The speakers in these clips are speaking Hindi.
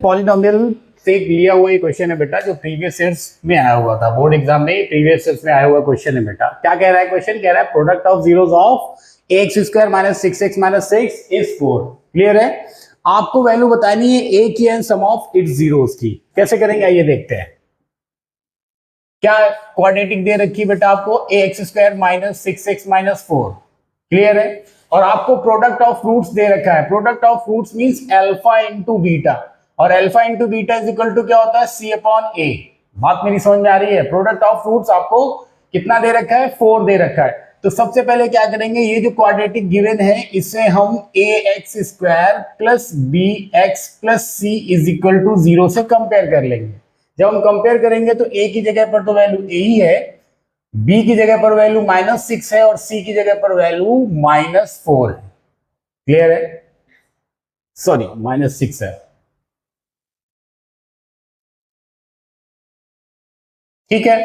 पॉलिनोमियल से लिया हुआ ये क्वेश्चन है बेटा, जो प्रीवियस ईयर्स में आया हुआ था, बोर्ड एग्जाम में प्रीवियस ईयर्स में आया हुआ क्वेश्चन है बेटा। क्या कह रहा है क्वेश्चन? कह रहा है product of zeros of x square minus 6x minus 6 is 4। Clear है? आपको वैल्यू बतानी है ए की and sum of its zeros की। कैसे करेंगे आइए देखते हैं। क्या क्वाड्रेटिक दे रखी है बेटा आपको? X square minus 6x minus 4। Clear है? और आपको प्रोडक्ट ऑफ रूट्स दे रखा है। Product of roots means alpha into beta, और alpha into beta is equal to क्या होता है? C upon A. बात मेरी समझ में आ रही है? प्रोडक्ट ऑफ रूट्स आपको कितना दे रखा है? 4 दे रखा है। तो सबसे पहले क्या करेंगे, ये जो क्वाड्रेटिक गिवन है इसे हम A X square plus B X plus C is equal to 0 से कंपेयर कर लेंगे। जब हम कंपेयर करेंगे तो ए की जगह पर तो वैल्यू ए ही है, बी की जगह पर वैल्यू -6 है और सी की जगह पर वैल्यू -4 है। क्लियर है? सॉरी -6 है। ठीक है,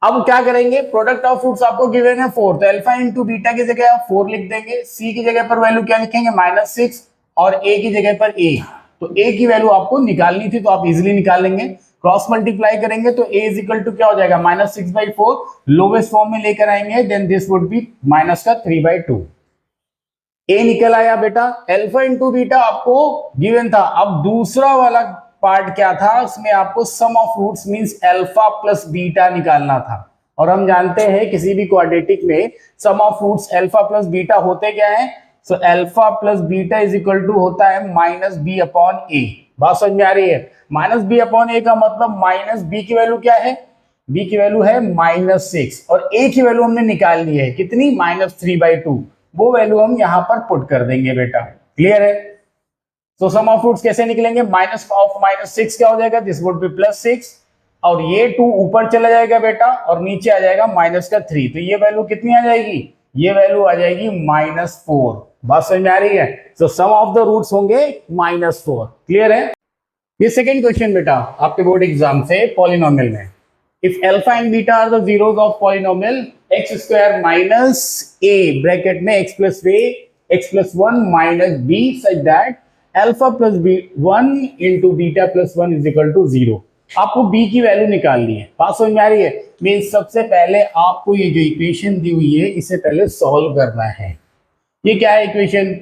अब क्या करेंगे? प्रोडक्ट ऑफ फ्रूट्स आपको गिवन है 4, तो अल्फा इंटू बीटा की जगह आप 4 लिख देंगे। सी की जगह पर वैल्यू क्या लिखेंगे? -6, और ए की जगह पर ए। तो ए की वैल्यू आपको निकालनी थी तो आप इजिली निकाल लेंगे। क्रॉस मल्टीप्लाई करेंगे तो ए इज इक्वल टू क्या हो जाएगा? -6/4 लोवेस्ट फॉर्म में लेकर आएंगे, then this would be -3/2। A निकल आया बेटा। अल्फा इंटू बीटा आपको गिवन था। अब दूसरा वाला पार्ट क्या था? उसमें आपको sum of roots means alpha plus beta निकालना था, और हम जानते हैं किसी भी क्वाड्रेटिक में sum of roots alpha plus beta होते क्या है? So alpha plus beta is equal to होता है -b अपॉन ए। बात समझ में आ रही है? -b अपॉन ए का मतलब -b की वैल्यू क्या है? b की वैल्यू है -6, और a की वैल्यू हमने निकाल ली है कितनी? -3/2। वो वैल्यू हम यहां पर पुट कर देंगे बेटा। क्लियर है? तो सम ऑफ रूट्स कैसे निकलेंगे? माइनस ऑफ -6 क्या हो जाएगा? दिस वुड बी +6, और ये 2 ऊपर चला जाएगा बेटा, और नीचे आ जाएगा -3। तो ये वैल्यू कितनी आ जाएगी? ये वैल्यू आ जाएगी -4। बात समझ में आ रही है? तो सम ऑफ द रूट्स होंगे -4। क्लियर है? ये सेकेंड क्वेश्चन बेटा आपके बोर्ड एग्जाम से पॉलिनोमियल में। If alpha and beta are the zeros of polynomial X square minus A bracket में X plus 1 minus B such that alpha plus B 1 into beta plus 1 is equal to 0। आपको बी की वैल्यू निकालनी है। बात समझ में आ रही है? मीन्स सबसे पहले आपको ये जो इक्वेशन दी हुई है इसे पहले सॉल्व करना है। ये क्या है इक्वेशन?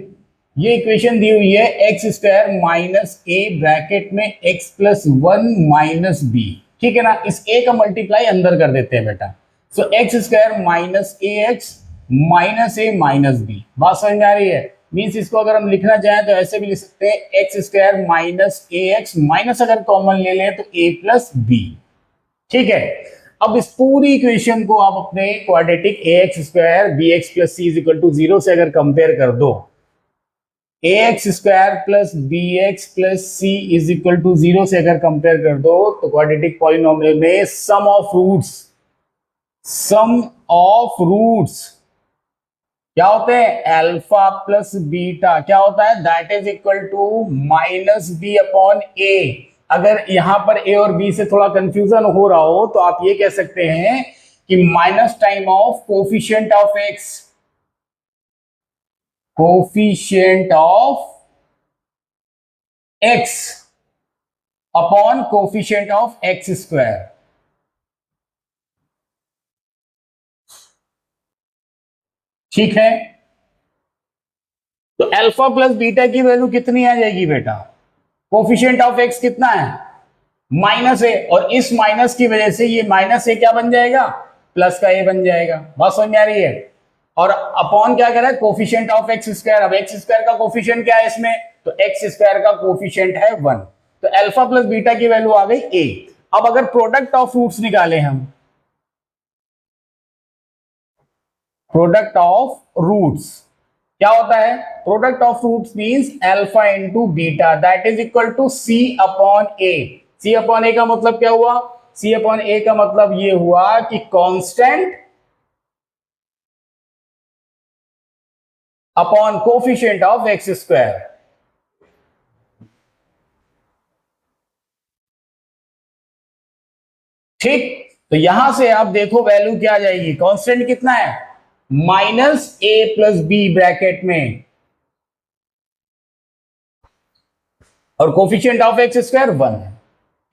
ये इक्वेशन दी हुई है x square minus A bracket में एक्स प्लस 1 माइनस बी। ठीक है ना? इस ए का मल्टीप्लाई अंदर कर देते हैं बेटा। सो x square minus A x minus A minus B. बात समझ में आ रही है? मीन्स इसको अगर हम लिखना चाहें तो ऐसे भी लिख सकते हैं एक्स स्क्वायर माइनस ए एक्स, माइनस अगर कॉमन ले लें तो ए प्लस बी। ठीक है, अब इस पूरी इक्वेशन को आप अपने quadratic A X square B X plus C is equal to 0 से अगर कंपेयर कर दो, A X square plus B X plus C is equal to 0 से अगर कंपेयर कर दो, तो क्वाड्रेटिक पॉलिनोमियल में सम ऑफ रूट्स क्या होते हैं? अल्फा प्लस बीटा क्या होता है? That is equal to -b upon A. अगर यहां पर ए और बी से थोड़ा कंफ्यूजन हो रहा हो तो आप ये कह सकते हैं कि minus time of coefficient of x, coefficient of x upon coefficient of x square. ठीक है, तो अल्फा प्लस बीटा की वैल्यू कितनी आ जाएगी बेटा? कोफिशिएंट ऑफ एक्स कितना है? माइनस ए, और इस माइनस की वजह से ये माइनस ए क्या बन जाएगा? प्लस का ए बन जाएगा। बात समझ में आ रही है? और अपॉन क्या करें? Coefficient of x square. अब एक्स स्क्वायर का कोफिशिएंट क्या है इसमें? तो एक्स स्क्वायर का कोफिशिएंट है 1। तो अल्फा प्लस बीटा की वैल्यू आ गई ए। अब अगर प्रोडक्ट ऑफ रूट्स निकाले हम, प्रोडक्ट ऑफ रूट्स क्या होता है? Product of roots means alpha into beta, that is equal to C upon A. C upon A का मतलब क्या हुआ? सी अपॉन ए का मतलब ये हुआ कि constant upon coefficient of x square. ठीक, तो यहां से आप देखो वैल्यू क्या आ जाएगी? कांस्टेंट कितना है? -a प्लस बी ब्रैकेट में और कोफिशिएंट ऑफ एक्स स्क्वायर 1 है।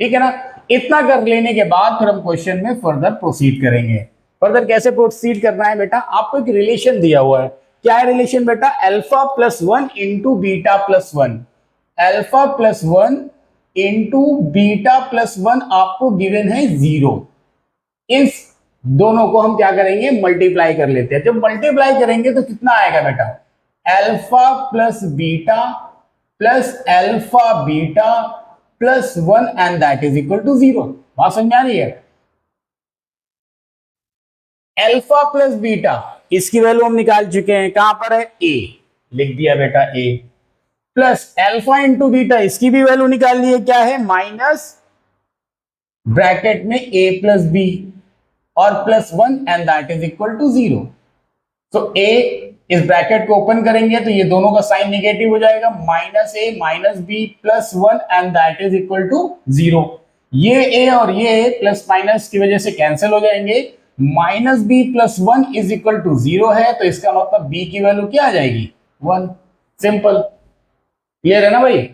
ठीक है ना। इतना कर लेने के बाद फिर हम क्वेश्चन में फर्दर प्रोसीड करेंगे। फर्दर कैसे प्रोसीड करना है बेटा, आपको एक रिलेशन दिया हुआ है। क्या है रिलेशन बेटा, alpha plus 1 into beta plus 1, alpha plus 1 into beta plus 1 आपको गिवन है 0। इस दोनों को हम क्या करेंगे, मल्टीप्लाई कर लेते हैं। जब मल्टीप्लाई करेंगे तो कितना आएगा बेटा, alpha plus beta plus alpha beta plus 1 and that is equal to 0। बात समझ आ रही है। अल्फा प्लस बीटा इसकी वैल्यू हम निकाल चुके हैं, कहां पर है, ए, लिख दिया बेटा ए, प्लस अल्फा इंटू बीटा इसकी भी वैल्यू निकाल ली है, क्या है, माइनस ब्रैकेट में ए प्लस बी और plus 1 and that is equal to 0। तो ए, इस ब्रैकेट को ओपन करेंगे तो ये दोनों का साइन निगेटिव हो जाएगा, minus A minus B plus 1 and that is equal to 0। ये ए और ये प्लस माइनस की वजह से कैंसिल हो जाएंगे, minus B plus 1 is equal to 0 है, तो इसका मतलब बी की वैल्यू क्या आ जाएगी, 1। सिंपल, क्लियर है ना भाई।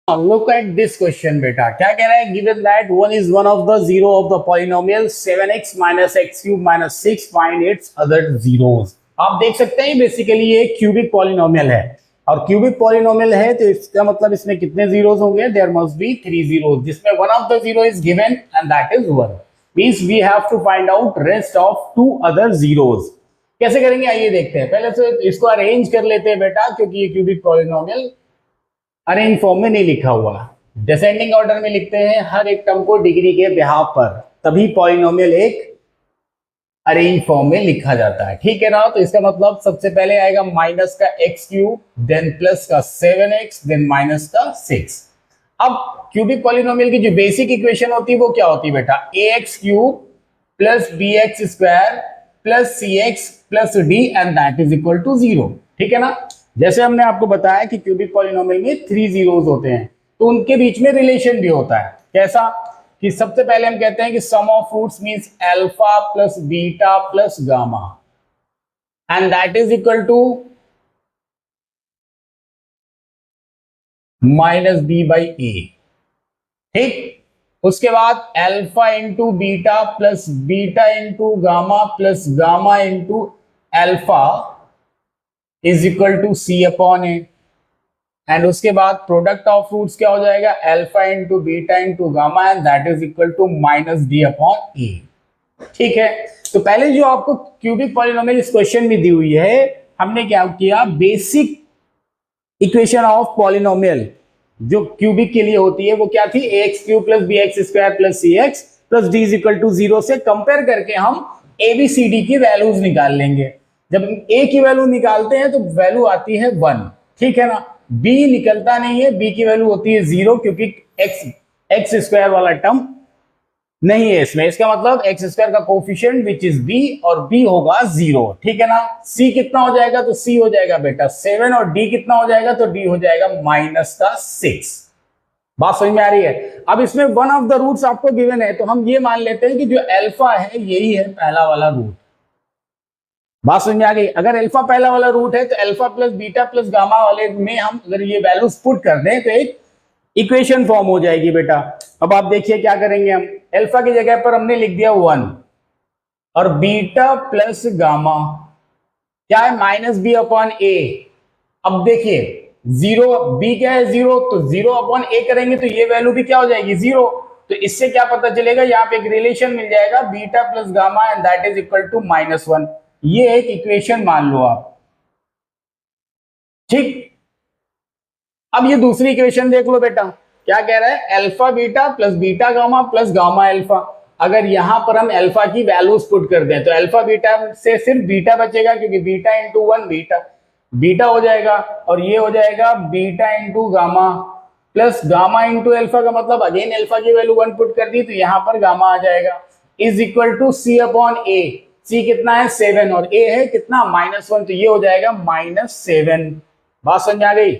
Look at this question बेटा, क्या कह रहा है, given that 1 is one of the zero of the polynomial 7x minus x cube minus 6, find its other zeros। आप देख सकते हैं बेसिकली ये क्यूबिक पॉलिनोमियल है, और क्यूबिक पॉलिनोमियल है तो इसका मतलब इसमें कितने जीरोस होंगे, देयर मस्ट बी 3 जीरोस, जिसमें one of the zero is given and that is 1। Means we have to find out rest of 2 other zeros. कैसे करेंगे आइए देखते हैं। पहले से इसको अरेंज कर लेते हैं बेटा, क्योंकि ये क्यूबिक पॉलिनोमियल अरेंज फॉर्म में नहीं लिखा हुआ, डिसेंडिंग ऑर्डर में लिखते हैं हर एक टर्म को डिग्री के बिहाफ पर, तभी पॉलिनोमियल एक अरेंज फॉर्म में लिखा जाता है। ठीक है ना। तो इसका मतलब सबसे पहले आएगा माइनस का एक्स क्यूब, देन प्लस का 7x, देन माइनस का 6। अब क्यूबिक पॉलिनोमियल की जो बेसिक इक्वेशन होती है वो क्या होती है बेटा, ax cube plus bx square plus cx plus d and that is equal to 0। ठीक है ना। जैसे हमने आपको बताया कि क्यूबिक पॉलिनोमियल में 3 जीरोस होते हैं, तो उनके बीच में रिलेशन भी होता है। कैसा कि सबसे पहले हम कहते हैं कि sum of roots means alpha plus beta plus gamma and that is equal to minus B by A. ठीक, उसके बाद alpha into beta plus beta into gamma plus gamma into alpha is equal to C upon A, and उसके बाद प्रोडक्ट ऑफ रूट्स क्या हो जाएगा, alpha into beta into gamma and that is equal to minus D upon A. ठीक है। तो पहले जो आपको क्यूबिक पॉलिनोमियल इस क्वेश्चन में दी हुई है, हमने क्या किया, बेसिक इक्वेशन ऑफ पॉलिनोमियल जो क्यूबिक के लिए होती है वो क्या थी, ax cube plus bx square plus cx plus d is equal to 0 से कंपेयर करके हम ABCD की वैल्यूज निकाल लेंगे। जब a की वैल्यू निकालते हैं तो वैल्यू आती है 1। ठीक है ना। b निकलता नहीं है, b की वैल्यू होती है 0, क्योंकि x स्क्वायर वाला टर्म नहीं है इसमें। इसका मतलब एक्स स्क्वायर का कोफिशिएंट विच इज b और b होगा 0। ठीक है ना। c कितना हो जाएगा, तो c हो जाएगा बेटा 7 और d कितना हो जाएगा, तो d हो जाएगा माइनस का 6। बात समझ में आ रही है। अब इसमें वन ऑफ द रूट्स आपको गिवन है, तो हम ये मान लेते हैं कि जो अल्फा है यही है पहला वाला रूट। बात समझ में आ गई। अगर अल्फा पहला वाला रूट है तो alpha plus beta plus gamma वाले में हम अगर ये वैल्यूज पुट कर दें तो एक इक्वेशन फॉर्म हो जाएगी बेटा। अब आप देखिए क्या करेंगे, हम अल्फा की जगह पर हमने लिख दिया 1 और बीटा प्लस गामा क्या है, माइनस बी अपॉन ए। अब देखिए 0, बी क्या है 0, तो 0 अपॉन ए करेंगे तो ये वैल्यू भी क्या हो जाएगी 0। तो इससे क्या पता चलेगा, यहाँ पे एक रिलेशन मिल जाएगा beta plus gamma and that is equal to -1। ये एक इक्वेशन मान लो आप। ठीक, अब ये दूसरी इक्वेशन देख लो बेटा, क्या कह रहा है, alpha beta plus beta gamma plus gamma alpha. अगर यहां पर हम अल्फा की वैल्यूज पुट कर दें तो अल्फा बीटा से सिर्फ बीटा बचेगा, क्योंकि बीटा इंटू 1 बीटा हो जाएगा, और ये हो जाएगा beta into gamma plus gamma into alpha का मतलब अगेन अल्फा की वैल्यू 1 पुट कर दी तो यहां पर गामा आ जाएगा, is equal to C upon A. C कितना है 7 और ए है कितना -1, तो ये हो जाएगा -7। बात समझ आ गई।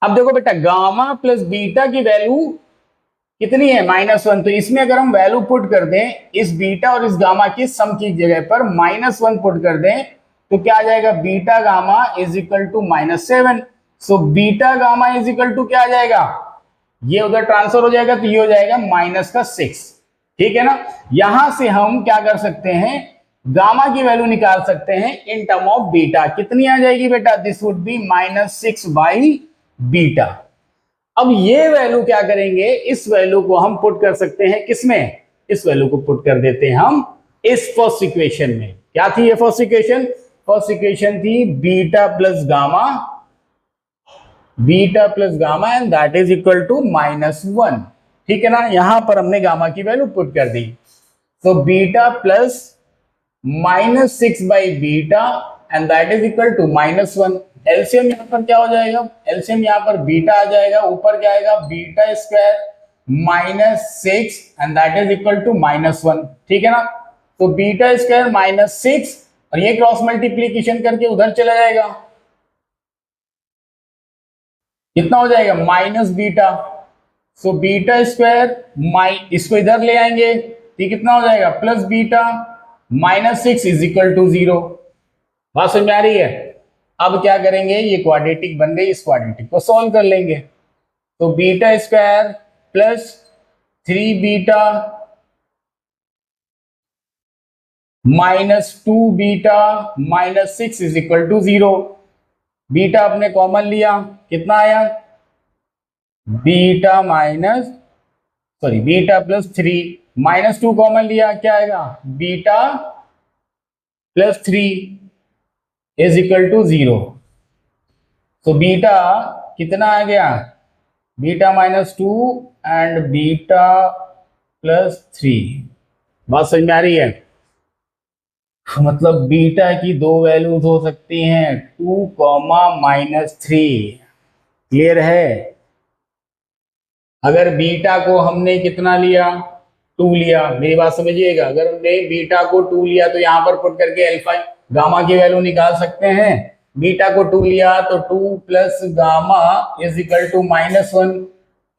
अब देखो बेटा, गामा प्लस बीटा की वैल्यू कितनी है -1, तो इसमें अगर हम वैल्यू पुट कर दें इस बीटा और इस गामा की सम की जगह पर -1 पुट कर दें तो क्या आ जाएगा, beta gamma is equal to -7। So beta gamma is equal to क्या आ जाएगा, ये उधर ट्रांसफर हो जाएगा तो ये हो जाएगा -6। ठीक है ना। यहां से हम क्या कर सकते हैं, गामा की वैल्यू निकाल सकते हैं इन टर्म ऑफ बीटा। कितनी आ जाएगी बेटा, this would B -6 by beta. अब ये वैल्यू क्या करेंगे, इस वैल्यू को हम पुट कर सकते हैं किसमें, इस वैल्यू को पुट कर देते हैं हम इस फर्स्ट इक्वेशन में। क्या थी ये फर्स्ट इक्वेशन, फर्स्ट इक्वेशन थी beta plus gamma, beta plus gamma and that is equal to -1। ठीक है ना। यहां पर हमने गामा की वैल्यू पुट कर दी, तो beta plus -6 by beta and that is equal to -1। LCM यहां पर क्या हो जाएगा, एलसीएम यहां पर बीटा आ जाएगा, ऊपर क्या आएगा, beta square -6 and that is equal to -1। ठीक है ना। तो बीटा स्क्वायर -6 और ये क्रॉस मल्टीप्लीकेशन करके उधर चला जाएगा, कितना हो जाएगा, minus beta. So beta square इसको इधर ले आएंगे तो कितना हो जाएगा, plus beta -6 is equal to 0। बात समझ में आ रही है। अब क्या करेंगे, ये क्वाड्रेटिक बन गई, इस क्वाड्रेटिक को सॉल्व कर लेंगे। तो beta square plus 3 beta -2 beta -6 is equal to 0। Beta आपने कॉमन लिया, कितना आया, बीटा प्लस 3, -2 कॉमन लिया, क्या आएगा, beta plus 3 is equal to 0। तो बीटा कितना आ गया, बीटा -2 एंड बीटा प्लस 3। बात समझ में आ रही है। मतलब बीटा की दो वैल्यूज हो सकती हैं, 2, -3। क्लियर है। अगर बीटा को हमने कितना लिया, 2 लिया, मेरी बात समझिएगा, अगर हमने बीटा को 2 लिया तो यहां पर पुट करके अल्फा गामा की वैल्यू निकाल सकते हैं। बीटा को 2 लिया तो 2 plus gamma is equal to -1,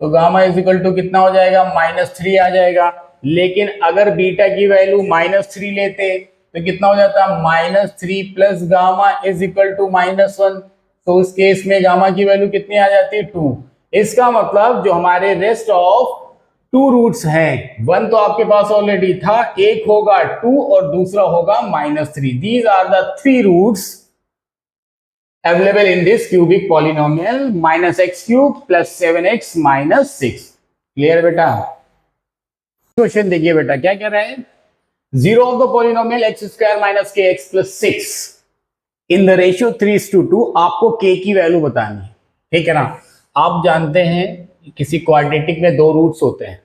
तो गामा इज इक्वल टू कितना हो जाएगा, -3 आ जाएगा। लेकिन अगर बीटा की वैल्यू -3 लेते तो कितना हो जाता, -3 plus gamma is equal to -1। तो उस केस में गामा की वैल्यू कितनी आ जाती है, 2। इसका मतलब जो हमारे रेस्ट ऑफ 2 रूट्स हैं, 1 तो आपके पास ऑलरेडी था, एक होगा 2 और दूसरा होगा -3। These are the 3 roots available in this cubic polynomial -x³ + 7x - 6। Clear बेटा। क्वेश्चन देखिए बेटा, क्या कह रहे हैं, 0 of the polynomial x² - kx + 6 in the ratio 3:2 आपको k की वैल्यू बतानी है। ठीक है ना। आप जानते हैं किसी क्वाड्रेटिक में 2 रूट्स होते हैं,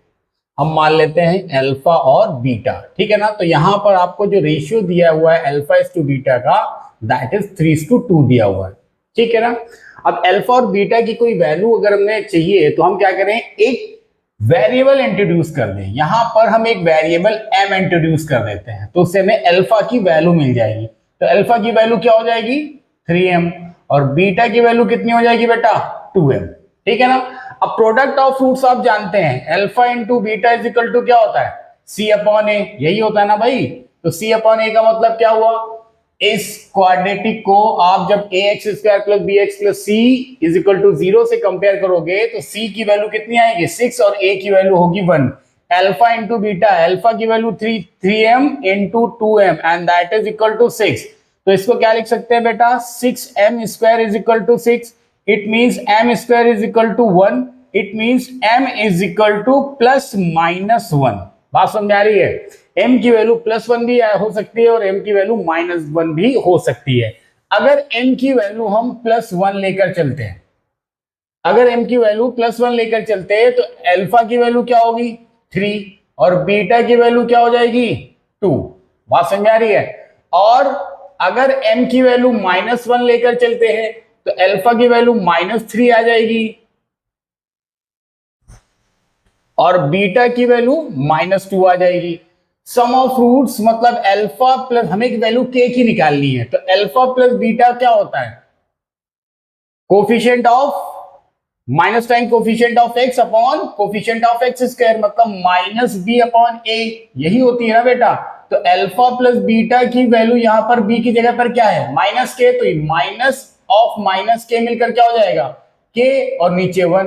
हम मान लेते हैं अल्फा और बीटा। ठीक है ना। तो यहां पर आपको जो रेशियो दिया हुआ है α/β का, दैट इज 3:2 दिया हुआ है। ठीक है ना। अब अल्फा और बीटा की कोई वैल्यू अगर हमें चाहिए तो हम क्या करें, एक वेरिएबल इंट्रोड्यूस कर दें। यहां पर हम एक वेरिएबल m इंट्रोड्यूस कर देते हैं, तो उससे हमें अल्फा की वैल्यू मिल जाएगी। तो अल्फा की वैल्यू क्या हो जाएगी, 3m, और बीटा की वैल्यू कितनी हो जाएगी बेटा, 2m। ठीक है ना। अब प्रोडक्ट ऑफ रूट्स आप जानते हैं, alpha into beta is equal to क्या होता है, c/a, यही होता है ना भाई। तो c/a का मतलब क्या हुआ, इस क्वाड्रेटिक को आप जब ax² + bx + c is equal to 0 से कंपेयर करोगे तो c की वैल्यू कितनी आएगी, 6, और a की वैल्यू होगी 1। अल्फा इंटू बीटा, अल्फा की value 3m into 2m and that is equal to 6। तो इसको क्या लिख सकते हैं बेटा, 6m² is equal to 6। It means m² is equal to 1। It means m is equal to +-1। बात समझ आ रही है। m की वैल्यू +1 भी हो सकती है और m की वैल्यू -1 भी हो सकती है। अगर m की वैल्यू हम +1 लेकर चलते हैं, अगर m की वैल्यू +1 लेकर चलते हैं तो अल्फा की वैल्यू क्या होगी, 3, और बीटा की वैल्यू क्या हो जाएगी, 2। बात समझ आ रही है। और अगर m की वैल्यू -1 लेकर चलते हैं तो अल्फा की वैल्यू -3 आ जाएगी और बीटा की वैल्यू -2 आ जाएगी। सम ऑफ रूट्स मतलब अल्फा प्लस, हमें एक वैल्यू k की निकालनी है, तो अल्फा प्लस बीटा क्या होता है, coefficient of minus time coefficient of x upon coefficient of x², मतलब -b/a, यही होती है ना बेटा। तो अल्फा प्लस बीटा की वैल्यू यहाँ पर बी की जगह पर क्या है माइनस के, तो माइनस ऑफ माइनस के मिलकर क्या हो जाएगा के और नीचे 1।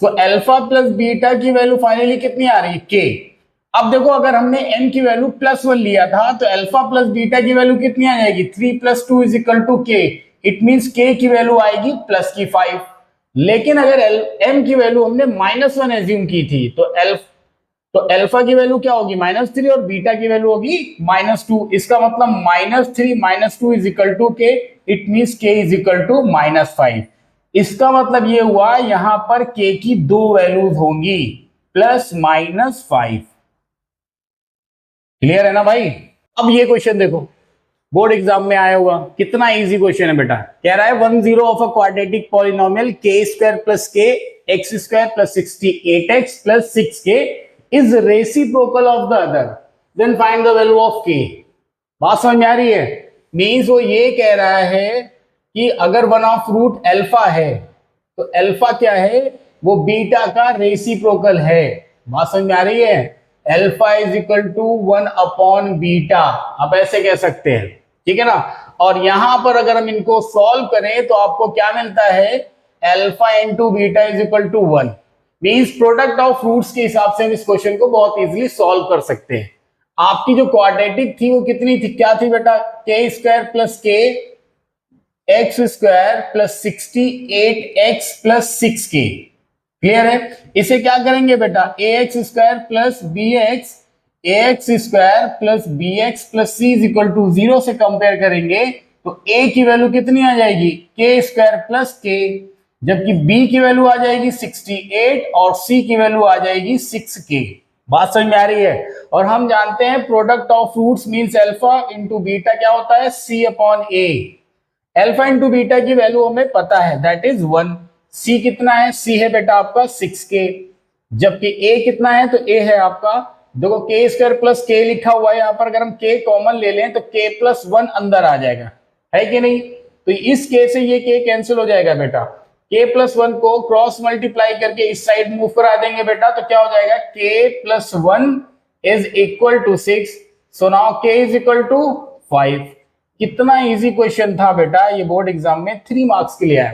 तो अल्फा प्लस बीटा की वैल्यू फाइनली कितनी आ रही है के। अब देखो अगर हमने n की वैल्यू +1 लिया था तो अल्फा प्लस बीटा की वैल्यू कितनी आ जाएगी 3 + 2 = k। इट मींस k की वैल्यू आएगी +5। लेकिन अगर m की वैल्यू हमने -1 एज्यूम की थी तो अल्फा की वैल्यू क्या होगी -3 और बीटा की वैल्यू होगी -2। इसका मतलब -3 - 2 = k। It means k = -5। इसका मतलब ये हुआ यहां पर k की दो वैल्यूज होंगी +-5। क्लियर है ना भाई। अब ये क्वेश्चन देखो बोर्ड एग्जाम में आया होगा, कितना इजी क्वेश्चन है बेटा। कह रहा है 1/0 of a quadratic polynomial k² + k x² + 68x + 6k is reciprocal of the other, then find the value of k। बात समझ में आ रही है। मीन्स वो ये कह रहा है कि अगर वन ऑफ रूट अल्फा है तो अल्फा क्या है वो बीटा का रेसिप्रोकल है। बात समझ में आ रही है। अल्फा = 1/बीटा, आप ऐसे कह सकते हैं, ठीक है ना। और यहां पर अगर हम इनको सॉल्व करें तो आपको क्या मिलता है alpha × beta = 1। Means product of roots के हिसाब से हम इस क्वेश्चन को बहुत इजीली सॉल्व कर सकते हैं। आपकी जो क्वाड्रेटिक थी वो कितनी थी, क्या थी बेटा k² + k x² + 68x + 6k। Clear है। इसे क्या करेंगे बेटा ax² + bx ax² + bx + c = 0 से कंपेयर करेंगे तो a की वैल्यू कितनी आ जाएगी k² + k, जबकि b की वैल्यू आ जाएगी 68 और c की वैल्यू आ जाएगी 6k। बात समझ में आ रही है। और हम जानते हैं product of roots means alpha × beta क्या होता है c/a। अल्फा × बीटा की वैल्यू हमें पता है दैट इज 1। c कितना है, c है बेटा आपका 6k, जबकि a कितना है तो a है आपका देखो k² + k लिखा हुआ है यहाँ पर। अगर हम k कॉमन ले लें तो k + 1 अंदर आ जाएगा, है कि नहीं। तो इस k से ये k कैंसिल हो जाएगा बेटा। k + 1 को क्रॉस मल्टीप्लाई करके इस साइड मूव करा देंगे बेटा तो क्या हो जाएगा k + 1 = 6। So now k = 5। कितना इजी क्वेश्चन था बेटा, ये बोर्ड एग्जाम में 3 मार्क्स के लिए आया।